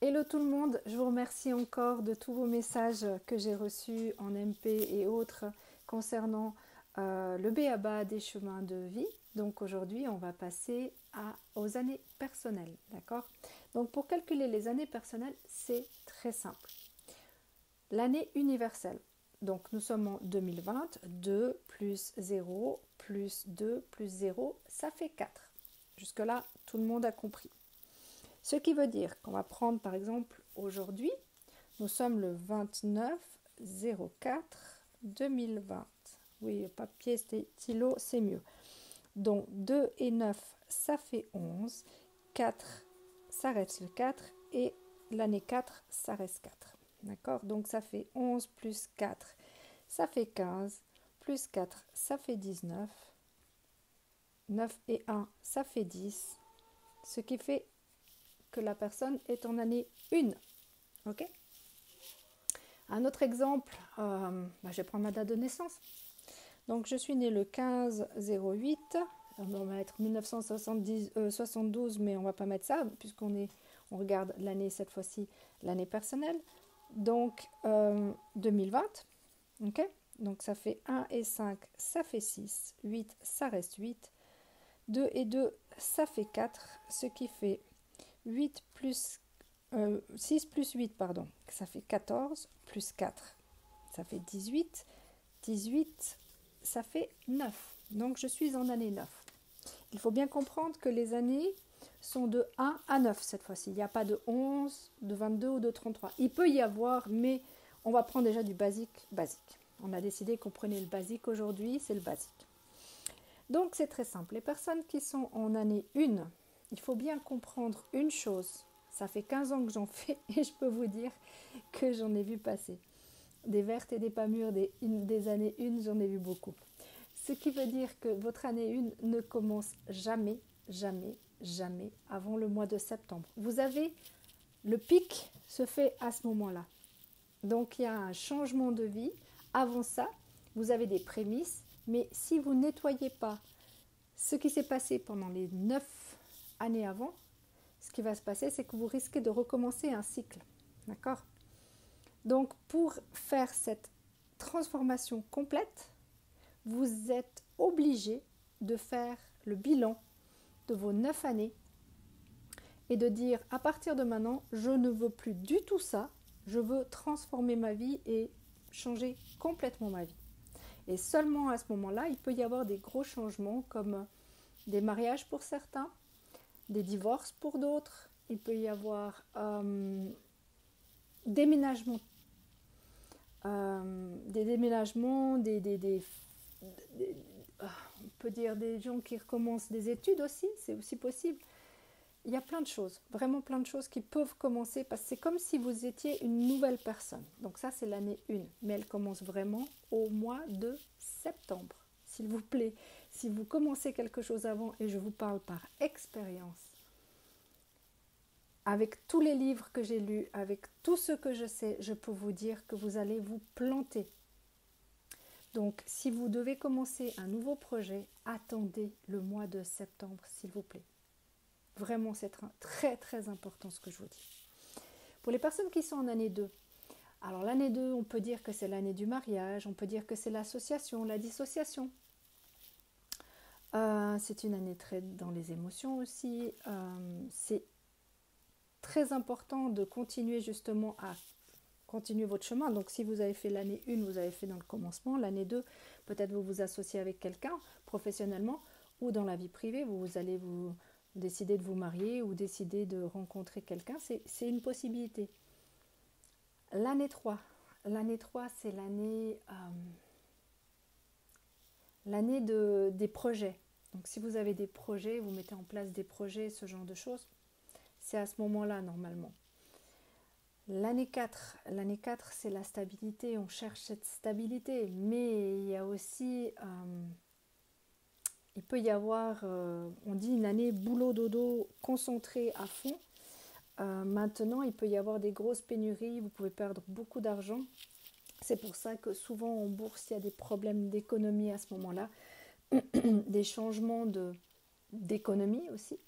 Hello tout le monde, je vous remercie encore de tous vos messages que j'ai reçus en MP et autres concernant le b.a.-ba des chemins de vie. Donc aujourd'hui, on va passer aux années personnelles, d'accord? Donc pour calculer les années personnelles, c'est très simple. L'année universelle. Donc nous sommes en 2020, 2 plus 0 plus 2 plus 0, ça fait 4. Jusque-là, tout le monde a compris. Ce qui veut dire qu'on va prendre par exemple aujourd'hui, nous sommes le 29/04/2020. Oui, papier, stylo, c'est mieux. Donc 2 et 9, ça fait 11. 4, ça reste le 4. Et l'année 4, ça reste 4. D'accord? Donc ça fait 11 plus 4, ça fait 15. Plus 4, ça fait 19. 9 et 1, ça fait 10. Ce qui fait que la personne est en année 1. Ok? Un autre exemple, je vais prendre ma date de naissance. Donc je suis née le 15/08, on va mettre 1972, mais on ne va pas mettre ça, puisqu'on regarde l'année cette fois-ci, l'année personnelle. Donc 2020, ok? Donc ça fait 1 et 5, ça fait 6, 8, ça reste 8, 2 et 2, ça fait 4, ce qui fait 8 plus 6 plus 8, pardon, ça fait 14, plus 4, ça fait 18, 18, ça fait 9. Donc je suis en année 9. Il faut bien comprendre que les années sont de 1 à 9 cette fois-ci. Il n'y a pas de 11, de 22 ou de 33. Il peut y avoir, mais on va prendre déjà du basique. On a décidé qu'on prenait le basique aujourd'hui, c'est le basique. Donc c'est très simple. Les personnes qui sont en année 1, il faut bien comprendre une chose. Ça fait 15 ans que j'en fais et je peux vous dire que j'en ai vu passer. Des vertes et des pas mûres, des années 1, j'en ai vu beaucoup. Ce qui veut dire que votre année 1 ne commence jamais, jamais, jamais avant le mois de septembre. Vous avez, le pic se fait à ce moment-là. Donc il y a un changement de vie. Avant ça, vous avez des prémices, mais si vous ne nettoyez pas ce qui s'est passé pendant les 9 années avant, ce qui va se passer, c'est que vous risquez de recommencer un cycle. D'accord? Donc, pour faire cette transformation complète, vous êtes obligé de faire le bilan de vos 9 années et de dire, à partir de maintenant, je ne veux plus du tout ça, je veux transformer ma vie et changer complètement ma vie. Et seulement à ce moment-là, il peut y avoir des gros changements comme des mariages pour certains, des divorces pour d'autres, il peut y avoir déménagements, des déménagements, on peut dire des gens qui recommencent des études aussi, c'est aussi possible. Il y a plein de choses, vraiment plein de choses qui peuvent commencer parce que c'est comme si vous étiez une nouvelle personne. Donc ça, c'est l'année 1, mais elle commence vraiment au mois de septembre. S'il vous plaît, si vous commencez quelque chose avant, et je vous parle par expérience, avec tous les livres que j'ai lus, avec tout ce que je sais, je peux vous dire que vous allez vous planter. Donc, si vous devez commencer un nouveau projet, attendez le mois de septembre, s'il vous plaît. Vraiment, c'est très, très important ce que je vous dis. Pour les personnes qui sont en année 2, alors l'année 2, on peut dire que c'est l'année du mariage, on peut dire que c'est l'association, la dissociation. C'est une année très dans les émotions aussi. C'est très important de continuer justement à continuer votre chemin. Donc si vous avez fait l'année 1, vous avez fait dans le commencement. L'année 2, peut-être vous vous associez avec quelqu'un professionnellement ou dans la vie privée, vous allez vous décider de vous marier ou décider de rencontrer quelqu'un. C'est une possibilité. L'année 3. L'année 3, c'est l'année des projets. Donc si vous avez des projets, vous mettez en place des projets, ce genre de choses, c'est à ce moment-là normalement. L'année 4, c'est la stabilité, on cherche cette stabilité, mais il y a aussi, il peut y avoir, on dit une année boulot dodo concentré à fond. Maintenant, il peut y avoir des grosses pénuries, vous pouvez perdre beaucoup d'argent. C'est pour ça que souvent en bourse, il y a des problèmes d'économie à ce moment-là, des changements d'économie aussi.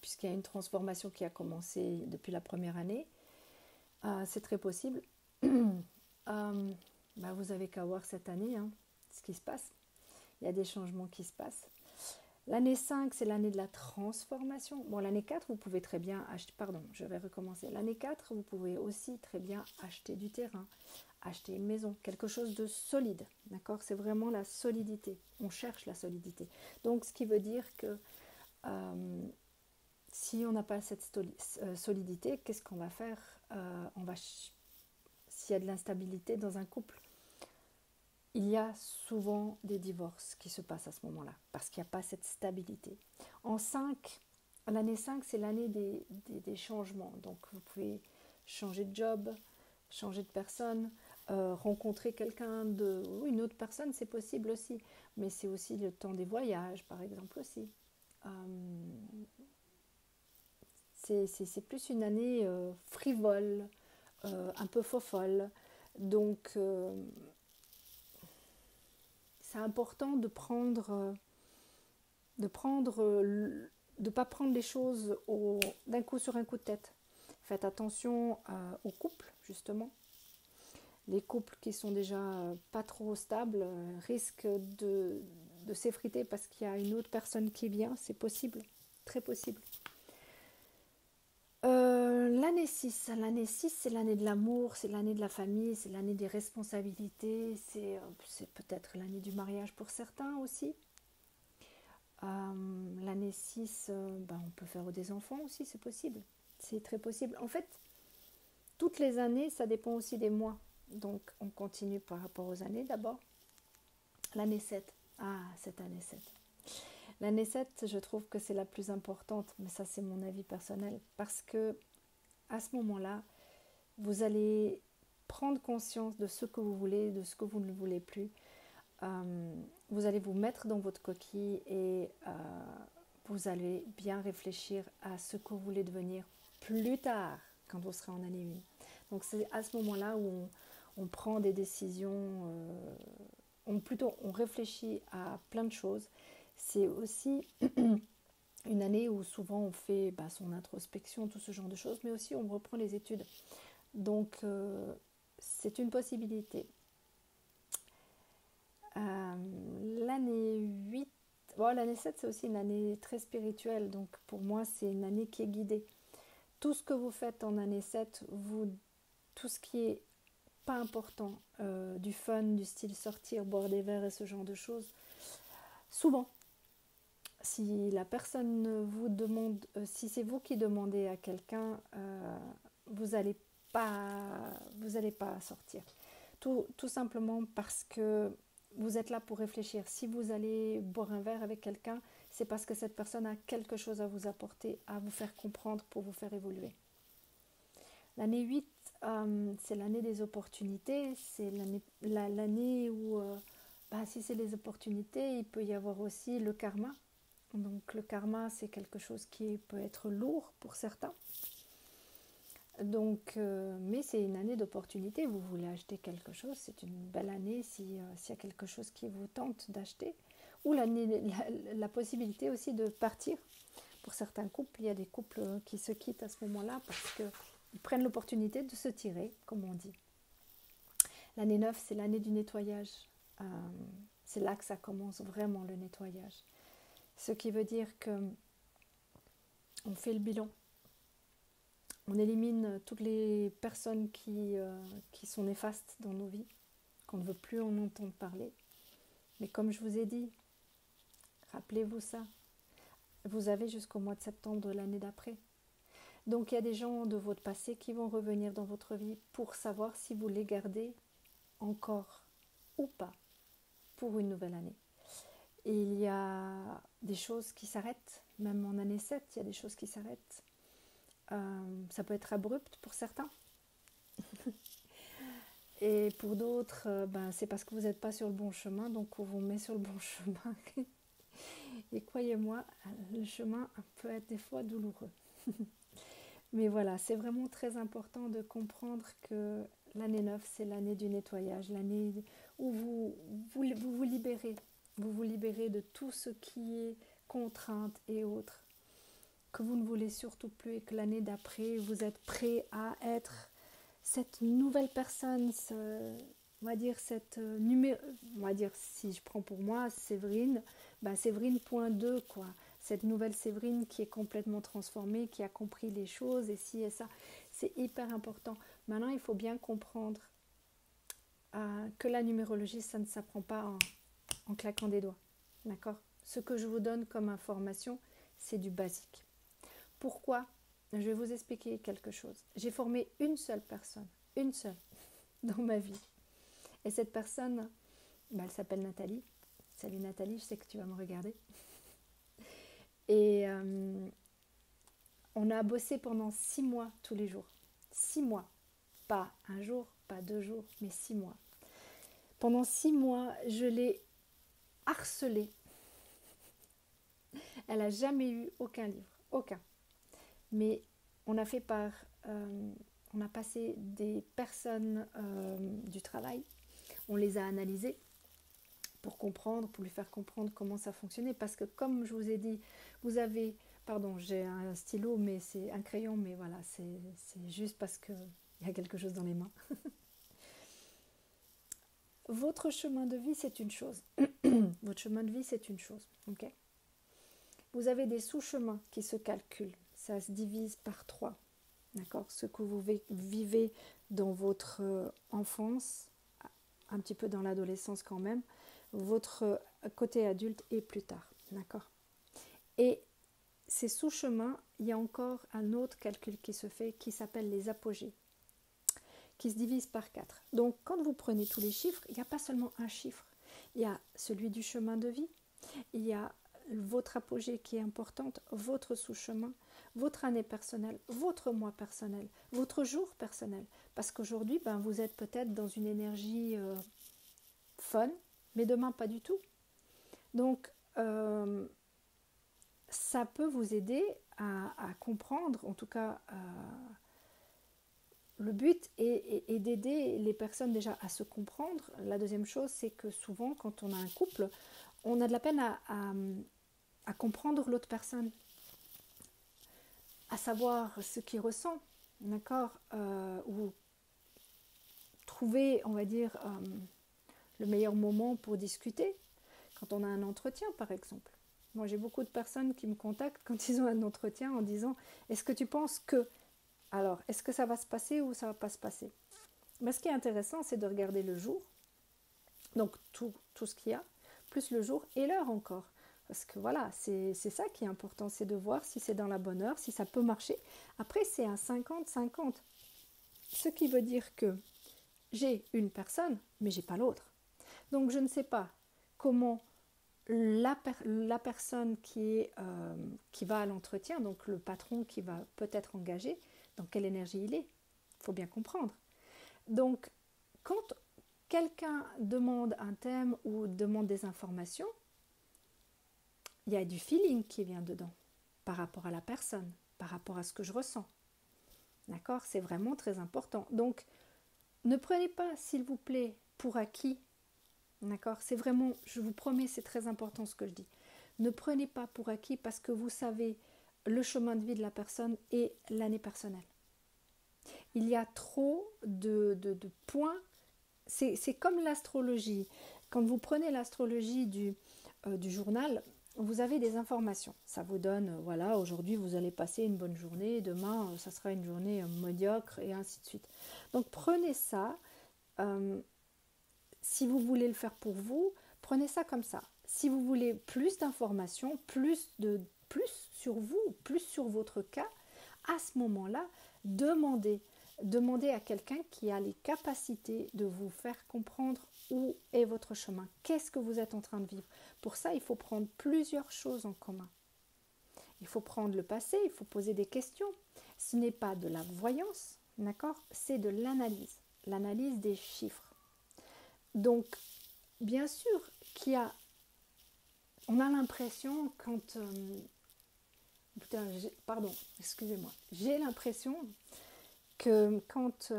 puisqu'il y a une transformation qui a commencé depuis la première année. C'est très possible. Vous avez qu'à voir cette année, hein, ce qui se passe. Il y a des changements qui se passent. L'année 5, c'est l'année de la transformation. Bon, l'année 4, vous pouvez très bien acheter... Pardon, je vais recommencer. L'année 4, vous pouvez aussi très bien acheter du terrain, acheter une maison, quelque chose de solide. D'accord? C'est vraiment la solidité. On cherche la solidité. Donc, ce qui veut dire que si on n'a pas cette solidité, qu'est-ce qu'on va faire? S'il y a de l'instabilité dans un couple, il y a souvent des divorces qui se passent à ce moment-là, parce qu'il n'y a pas cette stabilité. L'année 5, c'est l'année des changements. Donc, vous pouvez changer de job, changer de personne, rencontrer une autre personne, c'est possible aussi. Mais c'est aussi le temps des voyages, par exemple, aussi. C'est plus une année frivole, un peu fofolle. Donc, c'est important de pas prendre les choses d'un coup sur un coup de tête. Faites attention aux couples, justement. Les couples qui sont déjà pas trop stables risquent de s'effriter parce qu'il y a une autre personne qui vient. C'est possible, très possible. L'année 6, c'est l'année de l'amour, c'est l'année de la famille, c'est l'année des responsabilités, c'est peut-être l'année du mariage pour certains aussi. L'année 6, on peut faire des enfants aussi, c'est possible. C'est très possible. En fait, toutes les années, ça dépend aussi des mois. Donc, on continue par rapport aux années d'abord. L'année 7. Cette année 7. L'année 7, je trouve que c'est la plus importante, mais ça, c'est mon avis personnel. Parce que à ce moment-là, vous allez prendre conscience de ce que vous voulez, de ce que vous ne voulez plus. Vous allez vous mettre dans votre coquille et vous allez bien réfléchir à ce que vous voulez devenir plus tard, quand vous serez en année 1. Donc c'est à ce moment-là où on prend des décisions, on réfléchit à plein de choses. C'est aussi une année où souvent on fait son introspection, tout ce genre de choses, mais aussi on reprend les études. Donc c'est une possibilité. L'année 8, l'année 7, c'est aussi une année très spirituelle, donc pour moi c'est une année qui est guidée. Tout ce que vous faites en année 7, tout ce qui est pas important, du fun, du style sortir, boire des verres et ce genre de choses, souvent, si la personne vous demande, si c'est vous qui demandez à quelqu'un, vous n'allez pas sortir. Tout simplement parce que vous êtes là pour réfléchir. Si vous allez boire un verre avec quelqu'un, c'est parce que cette personne a quelque chose à vous apporter, à vous faire comprendre pour vous faire évoluer. L'année 8, c'est l'année des opportunités. C'est l'année où, si c'est les opportunités, il peut y avoir aussi le karma. Donc le karma, c'est quelque chose qui peut être lourd pour certains. Donc, mais c'est une année d'opportunité. Vous voulez acheter quelque chose, c'est une belle année s'il y a quelque chose qui vous tente d'acheter. Ou la possibilité aussi de partir. Pour certains couples, il y a des couples qui se quittent à ce moment-là parce qu'ils prennent l'opportunité de se tirer, comme on dit. L'année 9, c'est l'année du nettoyage. C'est là que ça commence vraiment, le nettoyage. Ce qui veut dire qu'on fait le bilan. On élimine toutes les personnes qui sont néfastes dans nos vies, qu'on ne veut plus en entendre parler. Mais comme je vous ai dit, rappelez-vous ça. Vous avez jusqu'au mois de septembre de l'année d'après. Donc il y a des gens de votre passé qui vont revenir dans votre vie pour savoir si vous les gardez encore ou pas pour une nouvelle année. Et il y a des choses qui s'arrêtent, même en année 7, il y a des choses qui s'arrêtent. Ça peut être abrupt pour certains. Et pour d'autres, c'est parce que vous n'êtes pas sur le bon chemin, donc on vous met sur le bon chemin. Et croyez-moi, le chemin peut être des fois douloureux. Mais voilà, c'est vraiment très important de comprendre que l'année 9, c'est l'année du nettoyage, l'année où vous libérez. Vous vous libérez de tout ce qui est contrainte et autres. que vous ne voulez surtout plus et que l'année d'après, vous êtes prêt à être cette nouvelle personne, on va dire cette numéro, on va dire si je prends pour moi Séverine, Séverine point 2 quoi, cette nouvelle Séverine qui est complètement transformée, qui a compris les choses et ci et ça, c'est hyper important. Maintenant il faut bien comprendre que la numérologie ça ne s'apprend pas en claquant des doigts, d'accord? Ce que je vous donne comme information c'est du basique. Pourquoi? Je vais vous expliquer quelque chose. J'ai formé une seule personne, une seule, dans ma vie. Et cette personne, elle s'appelle Nathalie. Salut Nathalie, je sais que tu vas me regarder. Et on a bossé pendant 6 mois tous les jours. 6 mois. Pas un jour, pas 2 jours, mais 6 mois. Pendant 6 mois, je l'ai harcelée. Elle n'a jamais eu aucun livre, aucun. Mais on a fait on a passé des personnes du travail, on les a analysées pour comprendre, pour lui faire comprendre comment ça fonctionnait. Parce que comme je vous ai dit, vous avez, pardon, j'ai un stylo, mais c'est un crayon, mais voilà, c'est juste parce qu'il y a quelque chose dans les mains. Votre chemin de vie, c'est une chose. Votre chemin de vie, c'est une chose, ok? Vous avez des sous-chemins qui se calculent. Ça se divise par 3. D'accord? Ce que vous vivez dans votre enfance, un petit peu dans l'adolescence quand même, votre côté adulte et plus tard. D'accord? Et ces sous-chemins, il y a encore un autre calcul qui se fait qui s'appelle les apogées, qui se divise par 4. Donc quand vous prenez tous les chiffres, il n'y a pas seulement un chiffre. Il y a celui du chemin de vie, il y a votre apogée qui est importante, votre sous-chemin, votre année personnelle, votre mois personnel, votre jour personnel. Parce qu'aujourd'hui, vous êtes peut-être dans une énergie fun, mais demain pas du tout. Donc, ça peut vous aider à comprendre, en tout cas, le but est d'aider les personnes déjà à se comprendre. La deuxième chose, c'est que souvent, quand on a un couple, on a de la peine à comprendre l'autre personne, à savoir ce qu'il ressent, d'accord, ou trouver, on va dire, le meilleur moment pour discuter, quand on a un entretien, par exemple. Moi, j'ai beaucoup de personnes qui me contactent quand ils ont un entretien en disant « Est-ce que tu penses que… » Alors, est-ce que ça va se passer ou ça ne va pas se passer? Mais ce qui est intéressant, c'est de regarder le jour, donc tout ce qu'il y a, plus le jour et l'heure encore. Parce que voilà, c'est ça qui est important, c'est de voir si c'est dans la bonne heure, si ça peut marcher. Après, c'est un 50-50. Ce qui veut dire que j'ai une personne, mais je n'ai pas l'autre. Donc, je ne sais pas comment la personne qui va à l'entretien, donc le patron qui va peut-être engager, dans quelle énergie il est. Il faut bien comprendre. Donc, quand quelqu'un demande un thème ou demande des informations, il y a du feeling qui vient dedans, par rapport à la personne, par rapport à ce que je ressens. D'accord? C'est vraiment très important. Donc, ne prenez pas, s'il vous plaît, pour acquis. D'accord? C'est vraiment, je vous promets, c'est très important ce que je dis. Ne prenez pas pour acquis parce que vous savez le chemin de vie de la personne et l'année personnelle. Il y a trop de points. C'est comme l'astrologie. Quand vous prenez l'astrologie du journal, vous avez des informations. Ça vous donne, voilà, aujourd'hui vous allez passer une bonne journée, demain ça sera une journée médiocre et ainsi de suite. Donc prenez ça, si vous voulez le faire pour vous, prenez ça comme ça. Si vous voulez plus d'informations, plus sur vous, plus sur votre cas, à ce moment-là, demandez à quelqu'un qui a les capacités de vous faire comprendre où est votre chemin, qu'est-ce que vous êtes en train de vivre. Pour ça, il faut prendre plusieurs choses en commun. Il faut prendre le passé, il faut poser des questions. Ce n'est pas de la voyance, d'accord? C'est de l'analyse des chiffres. Donc, bien sûr on a l'impression quand… j'ai l'impression que quand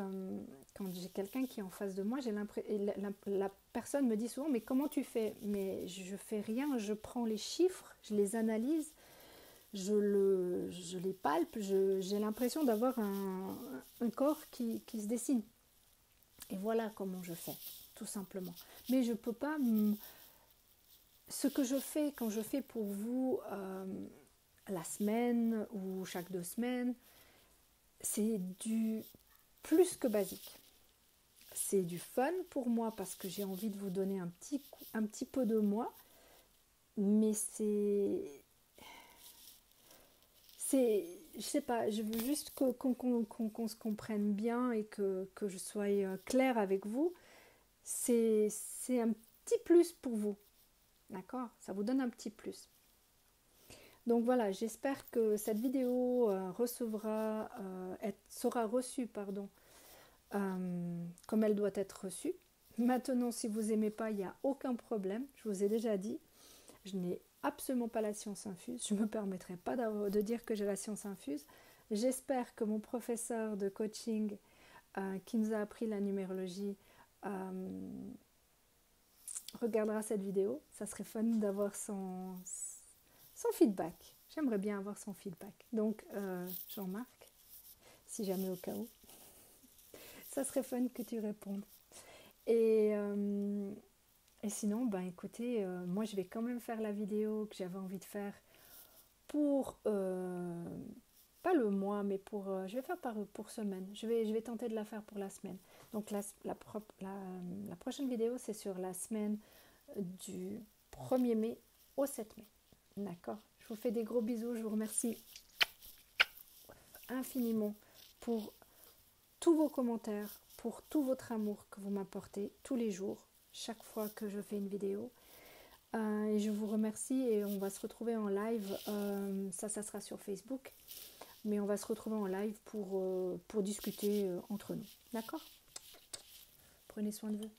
j'ai quelqu'un qui est en face de moi, la personne me dit souvent « mais comment tu fais ?» Mais je fais rien, je prends les chiffres, je les analyse je les palpe, j'ai l'impression d'avoir un corps qui se dessine. Et voilà comment je fais, tout simplement. Mais je ne peux pas... Ce que je fais quand je fais pour vous la semaine ou chaque 2 semaines, c'est du plus que basique. C'est du fun pour moi parce que j'ai envie de vous donner un petit peu de moi. Mais je sais pas, je veux juste qu'on se comprenne bien et que je sois claire avec vous. C'est un petit plus pour vous, d'accord? Ça vous donne un petit plus. Donc voilà, j'espère que cette vidéo sera reçue, pardon, comme elle doit être reçue. Maintenant, si vous n'aimez pas, il n'y a aucun problème. Je vous ai déjà dit, je n'ai absolument pas la science infuse. Je ne me permettrai pas de dire que j'ai la science infuse. J'espère que mon professeur de coaching qui nous a appris la numérologie regardera cette vidéo. Ça serait fun d'avoir son feedback. J'aimerais bien avoir son feedback. Donc, Jean-Marc, si jamais au cas où, ça serait fun que tu répondes. Et sinon, ben écoutez, moi je vais quand même faire la vidéo que j'avais envie de faire pour, pas le mois, mais je vais faire pour semaine. Je vais tenter de la faire pour la semaine. Donc la prochaine vidéo, c'est sur la semaine du 1er mai au 7 mai. D'accord? Je vous fais des gros bisous. Je vous remercie infiniment pour tous vos commentaires, pour tout votre amour que vous m'apportez tous les jours, chaque fois que je fais une vidéo. Et je vous remercie et on va se retrouver en live. Ça sera sur Facebook. Mais on va se retrouver en live pour discuter entre nous. D'accord? Prenez soin de vous.